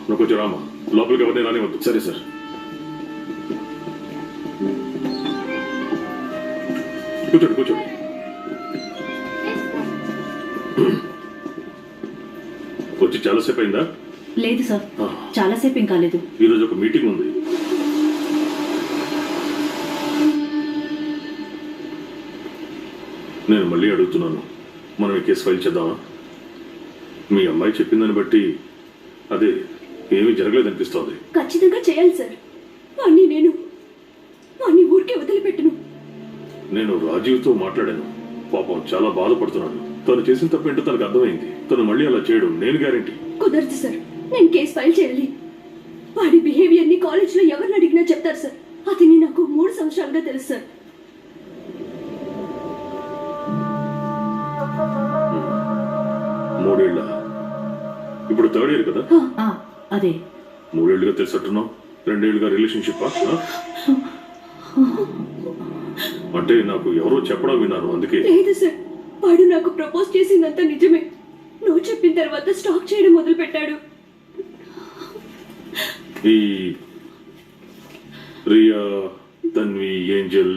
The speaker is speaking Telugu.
నువ్వు కొంచెం రామా, లోపలికి ఎవరిని రానివద్దు. సరే సార్. కూర్చోండి కూర్చోండి. వచ్చి చాలాసేపు అయిందా? లేదు సార్, చాలాసేపు ఏం కాలేదు. ఈరోజు ఒక మీటింగ్ ఉంది. నేను మళ్ళీ అడుగుతున్నాను, మనం ఈ కేసు ఫైల్ చేద్దామా? మీ అమ్మాయి చెప్పిందని బట్టి అదే ఏమీ జరగలేదనిపిస్తోంది. ఖచ్చితంగా చేయాలి సార్. వాణ్ణి ఊరికే వదిలిపెట్టను. నేను రాజీవ్తో మాట్లాడాను. పాపం చాలా బాధపడుతున్నాడు. తను చేసిన తప్పేంటో తనకు అర్థమైంది. తను మళ్ళీ అలా చేయడు, నేను గ్యారెంటీ. కుదరదు సార్, నేను కేసు ఫైల్ చేయాలి. వాడి బిహేవియర్ ని కాలేజ్ లో ఎవరిని అడిగినా చెప్తారు సార్. అతని నాకు 3 సంవత్సరాలుగా తెలుసు సార్. మూడేళ్ళ, ఇప్పుడు 3rd ఇయర్ కదా? అదే 3 ఏళ్ళుగా తెలిసట్టున్నావు. 2 ఏళ్ళుగా రిలేషన్షిప్. అంటే నాకు ఎవరో చెప్పడం విన్నాను, అందుకే. లేదు సార్, వాడు నాకు ప్రపోజ్ చేసిందంతా నిజమే. నువ్వు చెప్పిన తర్వాత స్టాక్ చేయడం మొదలు పెట్టాడు. ఈ రియా, తన్వి, ఏంజల్